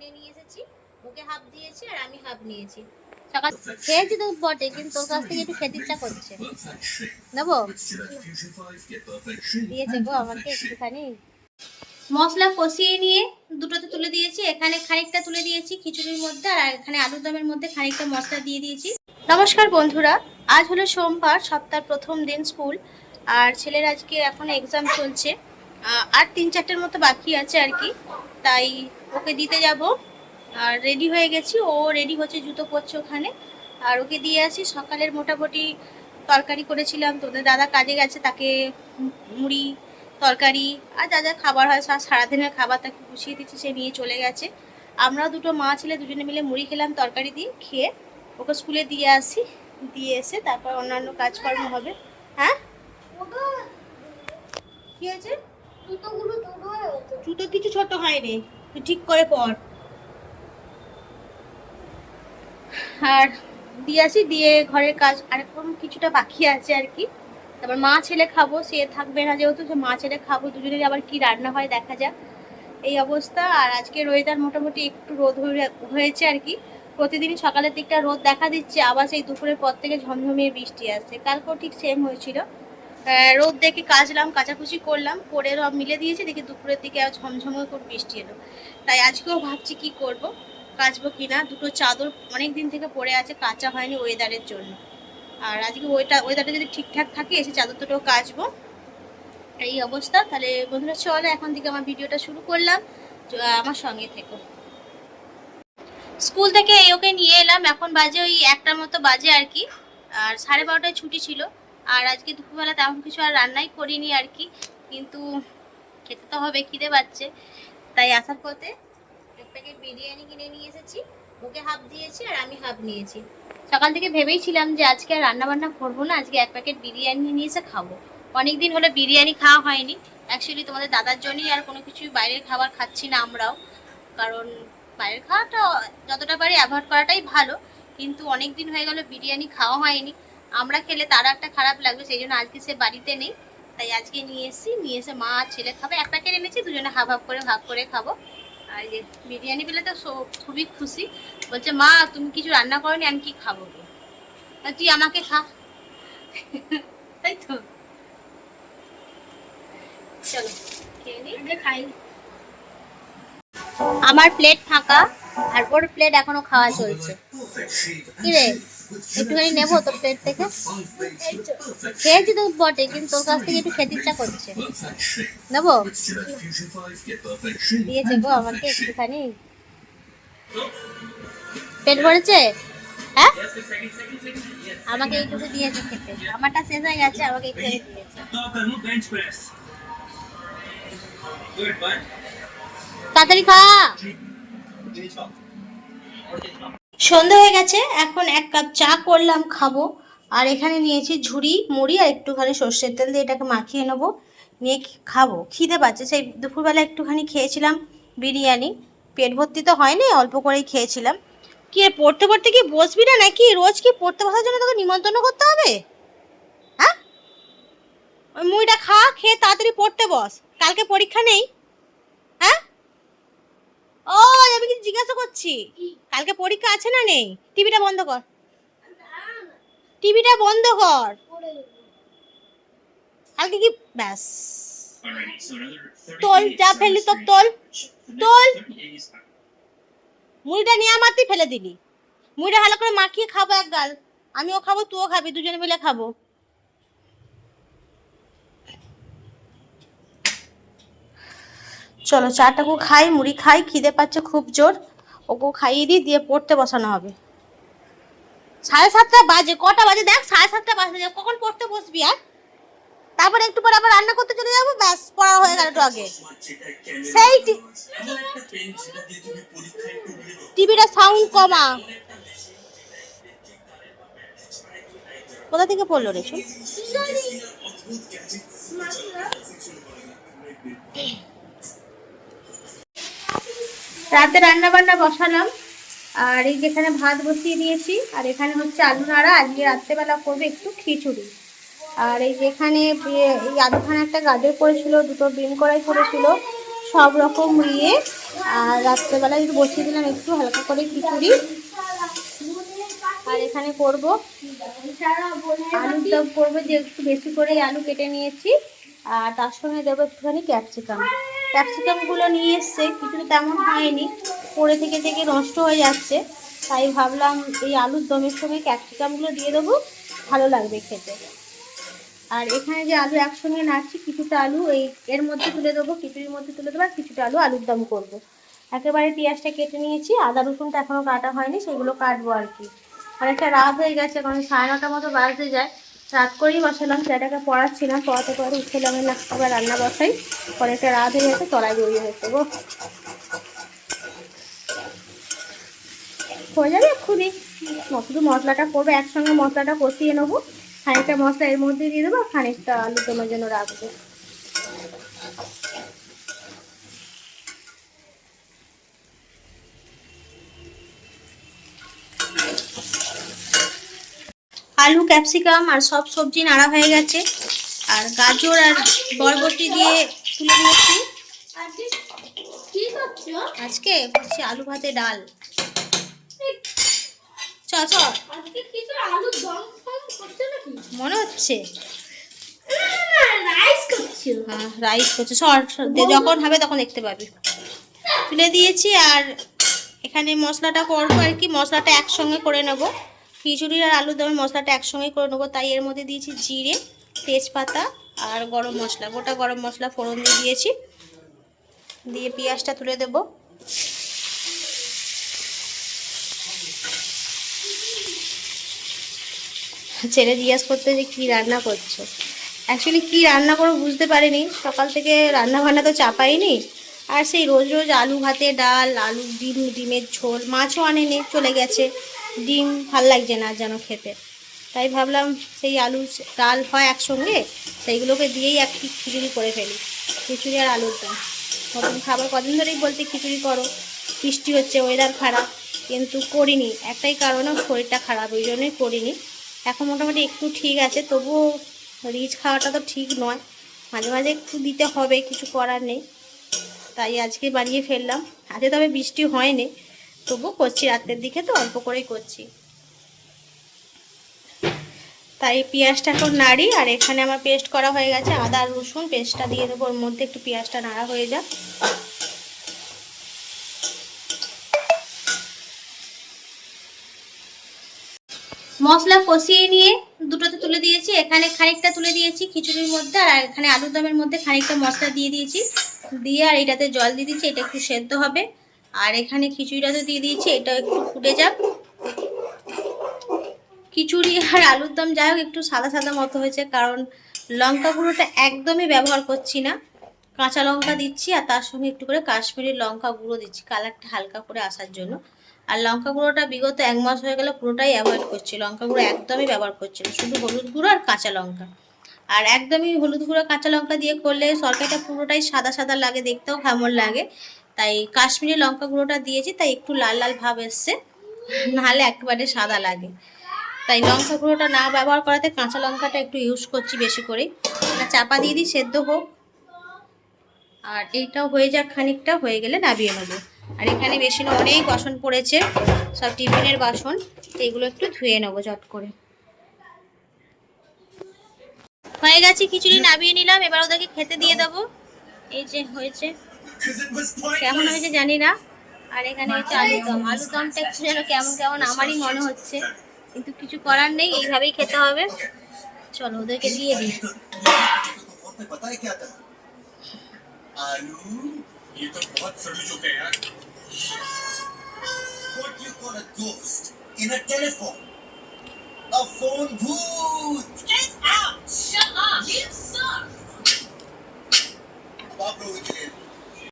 কিনে নিয়ে এসেছি, ওকে হাফ দিয়েছি আর আমি হাফ নিয়েছি। সকাল খেয়েছি তো বটে, কিন্তু তোর কাছ থেকে একটু খেতে ইচ্ছা করছে। নেবো? দিয়েছে গো আমাকে একটুখানি। মশলা কষিয়ে নিয়ে দুটোতে তুলে দিয়েছি, এখানে খানিকটা তুলে দিয়েছি খিচুড়ির মধ্যে, আর এখানে আলুর দমের মধ্যে খানিকটা মশলা দিয়ে দিয়েছি। নমস্কার বন্ধুরা, আজ হলো সোমবার, সপ্তাহের প্রথম দিন স্কুল। আর ছেলের আজকে এখন এক্সাম চলছে, আর 3-4টের মতো বাকি আছে আর কি। তাই ওকে দিতে যাব, আর রেডি হয়ে গেছি, ও রেডি হচ্ছে, জুতো পরছে ওখানে। আর ওকে দিয়ে আসি। সকালের মোটামুটি তরকারি করেছিলাম, তোদের দাদা কাজে গেছে, তাকে মুড়ি তরকারি আর যা যা খাবার হয় সারাদিনের খাবার তাকে গুছিয়ে দিচ্ছি, সে নিয়ে চলে গেছে। আমরা দুটো মা ছেলে দুজনে মিলে মুড়ি খেলাম, তরকারি দিয়ে খেয়ে ওকে স্কুলে দিয়ে আসি। দিয়ে এসে তারপর অন্যান্য কাজকর্ম হবে। হ্যাঁ কি আছে? জুতো কিছু ছোট হয়নি, তুই ঠিক করে পর। আর দিয়ে আসি, দিয়ে ঘরের কাজ আরেকরকম কিছুটা বাকি আছে আর কি। তারপর মা ছেলে খাবো, সে থাকবে না যেহেতু, সে মা ছেলে খাবো, দুজনের আবার কি রান্না হয় দেখা যাক, এই অবস্থা। আর আজকের ওয়েদার মোটামুটি একটু রোদ হয়েছে আর কি। প্রতিদিনই সকালের দিকটা রোদ দেখা দিচ্ছে, আবার সেই দুপুরের পর থেকে ঝমঝমিয়ে বৃষ্টি আসছে। কালকেও ঠিক সেম হয়েছিল, রোদ দেখে কাচলাম, কাচাকুচি করলাম, করে সব মিলে দিয়েছি, দেখি দুপুরের দিকে ঝমঝমে করে বৃষ্টি এলো। তাই আজকেও ভাবছি কি করব, কাচবো কিনা। দুটো চাদর অনেক দিন থেকে পড়ে আছে, কাচা হয়নি ওয়েদারের জন্য। আর আজকে ওয়েদারটা যদি ঠিকঠাক থাকে, এসে চাদর দুটোও কাচবো। এই অবস্থা। তাহলে বন্ধুরা চলো এখন থেকে আমার ভিডিওটা শুরু করলাম, আমার সঙ্গে থেকো। স্কুল থেকে ওকে নিয়ে এলাম, এখন বাজে ওই 1টার মতো বাজে আর কি। আর 12:30টায় ছুটি ছিল। আর আজকে দুপুরবেলা তেমন কিছু আর রান্নাই করিনি আর কি, কিন্তু খেতে তো হবে, খিদে পাচ্ছে। তাই আসার পথে এক প্যাকেট বিরিয়ানি কিনে নিয়ে এসেছি, ওকে হাফ দিয়েছি আর আমি হাফ নিয়েছি। সকাল থেকে ভেবেইছিলাম যে আজকে আর রান্না বান্না করবো না, আজকে 1 প্যাকেট বিরিয়ানি নিয়ে এসে খাবো। অনেকদিন হলো বিরিয়ানি খাওয়া হয়নি। অ্যাকচুয়ালি তোমাদের দাদার জন্যই আর কোনো কিছু বাইরের খাবার খাচ্ছি না আমরাও, কারণ বাইরের খাওয়াটা যতটা পারি অ্যাভয়েড করাটাই ভালো। কিন্তু অনেক দিন হয়ে গেল বিরিয়ানি খাওয়া হয়নি, আমরা খেলে তার একটা খারাপ লাগবে, সেই জন্য আজকে সে বাড়িতে নেই। তাই আজকে নিয়ে এসেছি, নিয়ে এসে মা আর ছেলে খাবে, 1 প্যাকেট এনেছি, দুজনে হাফ হাফ করে ভাগ করে খাবো। আর যে বিরিয়ানি পেলে তো খুবই খুশি, বলছে মা তুমি কিছু রান্না করোনি, আমি কি খাবো, তুই আমাকে খা। তাই তো, চলো খেয়ে নি, খাই। আমার প্লেট ফাঁকা, আর ওর প্লেট এখনো খাওয়া চলছে। কি রে, একটুখানি নেবো তোর প্লেট থেকে? খেয়েছি তো বটে, কিন্তু তোর কাছ থেকে একটু খেতে ইচ্ছা করছে। নেবো? দিয়েছে গো আমাকে একটুখানি। পেট ভরেছে? হ্যাঁ, আমাকে এইটুকু দিয়েছে খেতে, আমারটা শেষ হয়ে গেছে, আমাকে একটু দিয়েছে। তাড়াতাড়ি খা। সন্ধ্যা হয়ে গেছে, এখন 1 কাপ চা করলাম, খাবো। আর এখানে নিয়েছি ঝুড়ি মুড়ি আর একটুখানি সর্ষের তেল দিয়ে এটাকে মাখিয়ে নেবো, নিয়ে খাবো। খিদে পাচ্ছে, সেই দুপুরবেলা একটুখানি খেয়েছিলাম বিরিয়ানি, পেট ভর্তি তো হয়নি, অল্প করেই খেয়েছিলাম। কি পড়তে পড়তে কি বসবি না নাকি? রোজ কি পড়তে বসার জন্য তোকে নিমন্ত্রণ করতে হবে? হ্যাঁ, ওই মুড়িটা খা, খেয়ে তাড়াতাড়ি পড়তে বস, কালকে পরীক্ষা নেই। হ্যাঁ, ও আমি কিছু জিজ্ঞাসা করছি, কালকে পরীক্ষা আছে না নেই? টিভিটা বন্ধ কর, টিভিটা বন্ধ কর, কালকে কি ব্যাস। তোল, যা ফেললি তো তোল, তোল। মুড়িটা নিয়ে আমারই ফেলে দিলি। মুড়িটা ভালো করে মাখিয়ে খাবো এক গাল, আমিও খাবো তুইও খাবি, দুজনে মিলে খাবো। চলো চাটাকু খাই, মুড়ি খাই, খিদে পাচ্ছে খুব জোর। ওকে খাইয়ে দিই, দিয়ে পড়তে বসানো হবে। 7:30টা বাজে, কটা বাজে দেখ, 7:30টা বাজে, কখন পড়তে বসবি? আর তারপরে একটু পরে আবার রান্না করতে চলে যাবো, ব্যাস পড়া হয়ে গেল একটু আগে। সেই টিভিটা সাউন্ড কমা। কোথা থেকে পড়লো রে চুল? রাতে রান্না বান্না বসালাম, আর এই যেখানে ভাত বসিয়ে দিয়েছি, আর এখানে হচ্ছে আলু নাড়া, আজকে রাত্রেবেলা করবে একটু খিচুড়ি। আর এই যেখানে এই আলুখানে একটা গাজর করেছিল, দুটো বিন কড়াই করেছিল, সব রকম নিয়ে আর রাত্রেবেলা একটু বসিয়ে দিলাম একটু হালকা করে খিচুড়ি। আর এখানে করব আলুর দম করবো, যে একটু বেশি করে আলু কেটে নিয়েছি। আর তার সঙ্গে দেবো একটুখানি ক্যাপসিকামগুলো নিয়ে এসছে, কিছু তেমন হয়নি, পড়ে থেকে থেকে নষ্ট হয়ে যাচ্ছে। তাই ভাবলাম এই আলুর দমের সঙ্গে ক্যাপসিকামগুলো দিয়ে দেবো, ভালো লাগবে খেতে। আর এখানে যে আলু একসঙ্গে নাড়ছি, কিছুটা আলু এর মধ্যে তুলে দেবো, খিচুড়ির মধ্যে তুলে দেবো, আর কিছুটা আলু আলুর দম করবো। একেবারে পেঁয়াজটা কেটে নিয়েছি, আদা রসুনটা এখনও কাটা হয়নি, সেগুলো কাটবো আর কি। অনেকটা রাত হয়ে গেছে, কারণ 9:30 মতো বাজতে যায়। রাত করেই বসালাম, ছেলেটাকে পড়াচ্ছিলাম, পড়াতে পড়াতে উঠলাম না, আবার রান্না বসাই, অনেকটা রাত হয়ে গেছে, তলায় জড়িয়ে হয়েছে গো। হয়ে যাবে এক্ষুনি, শুধু মশলাটা করবো, একসঙ্গে মশলাটা কষিয়ে নেবো, খানিকটা মশলা এর মধ্যে দিয়ে দেবো, খানিকটা আলু দমের জন্য রাখবো। আলু ক্যাপসিকাম আর সব সবজি নাড়া হয়ে গেছে, আর গাজর আর বরবটি দিয়ে তুলে দিয়েছি। আজকে করছি আলু ভাতে ডাল। মনে হচ্ছে রাইস করছে, যখন হবে তখন দেখতে পাবি। তুলে দিয়েছি, আর এখানে মশলাটা করবো আর কি, মশলাটা একসঙ্গে করে নেবো, খিচুড়ির আর আলুর দমের মশলাটা একসঙ্গে করে নেবো। তাই এর মধ্যে দিয়েছি জিরে, তেজপাতা আর গরম মশলা, গোটা গরম মশলা ফোড়ন দিয়ে দিয়েছি। দিয়ে পেঁয়াজটা তুলে দেবো। ছেলে জিজ্ঞাসা করতে যে কী রান্না করছো, অ্যাকচুয়ালি কী রান্না করবো বুঝতে পারিনি, সকাল থেকে রান্না বান্না তো চাপাইনি। আর সেই রোজ রোজ আলু ভাতে ডাল, আলু ডিমের ঝোল, মাছও আনেনি, চলে গেছে, ডিম ভাল লাগছে না যেন খেতে। তাই ভাবলাম সেই আলু ডাল হয় একসঙ্গে, সেইগুলোকে দিয়েই একটি খিচুড়ি করে ফেলি, খিচুড়ি আর আলুর দম। নতুন খাবার কদিন ধরেই বলতে খিচুড়ি করো, বৃষ্টি হচ্ছে, ওয়েদার খারাপ, কিন্তু করিনি, একটাই কারণে শরীরটা খারাপ, ওই জন্যই করিনি। এখন মোটামুটি একটু ঠিক আছে, তবুও রিচ খাওয়াটা তো ঠিক নয়, মাঝে মাঝে একটু দিতে হবে, কিছু করার নেই। তাই আজকে বানিয়ে ফেললাম। আজকে তবে বৃষ্টি হয়নি, তবুও করছি, রাতের দিকে তো অল্প করেই করছি। তাই পেঁয়াজটা এখন নাড়ি, আর এখানে আমার পেস্ট করা হয়ে গেছে, আদা আর রসুন পেস্টটা দিয়ে দেবো ওর মধ্যে, একটু পেঁয়াজটা নাড়া হয়ে যাক। মশলা কষিয়ে নিয়ে দুটোতে তুলে দিয়েছি, এখানে খানিকটা তুলে দিয়েছি খিচুড়ির মধ্যে, আর এখানে আলুর দমের মধ্যে খানিকটা মশলা দিয়ে দিয়েছি, দিয়ে আর এটাতে জল দিয়ে দিচ্ছি, এটা একটু সেদ্ধ হবে। আর এখানে খিচুড়িটাতে দিয়ে দিয়েছি, এটা একটু ফুটে যাক। খিচুড়ি আর আলুর দম যাই হোক একটু সাদা সাদা মতো হয়েছে, কারণ লঙ্কা গুঁড়োটা একদমই ব্যবহার করছি না, কাঁচা লঙ্কা দিচ্ছি, আর তার সঙ্গে একটু করে কাশ্মীরি লঙ্কা গুঁড়ো দিচ্ছি, কালারটা হালকা করে আসার জন্য। আর লঙ্কা গুঁড়োটা বিগত 1 মাস হয়ে গেল পুরোটাই অ্যাভয়েড করছি, লঙ্কা গুঁড়ো একদমই ব্যবহার করছি না, শুধু হলুদ গুঁড়ো আর কাঁচা লঙ্কা। আর একদমই হলুদ গুঁড়ো কাঁচা লঙ্কা দিয়ে করলে তরকারিটা পুরোটাই সাদা সাদা লাগে, দেখতেও কেমন লাগে। তাই কাশ্মীরি লঙ্কা গুঁড়োটা দিয়েছি, তাই একটু লাল লাল ভাব এসছে, নাহলে একেবারে সাদা লাগে। তাই লঙ্কা গুঁড়োটা না ব্যবহার করাতে কাঁচা লঙ্কাটা একটু ইউজ করছি বেশি করে। চাপা দিয়ে দিই, সেদ্ধ হোক, আর এইটাও হয়ে যাক, খানিকটা হয়ে গেলে নামিয়ে নেবো। আর এখানে বেশি না, অনেক বাসন পড়েছে, সব টিফিনের বাসন, এগুলো একটু ধুয়ে নেবো চট করে। হয়ে গেছে খিচুড়ি, নামিয়ে নিলাম, এবার ওদেরকে খেতে দিয়ে দেবো। এই যে হয়েছে, কেমন হয়েছে জানি না। আর এখানে হচ্ছে আলুর দম, আলুর দমটা একটু যেন কেমন কেমন আমারই মনে হচ্ছে, কিন্তু কিছু করার নেই, এইভাবেই খেতে হবে। চলো ওদেরকে দিয়ে দিই। A phone booth! Get out! Shut up! You suck!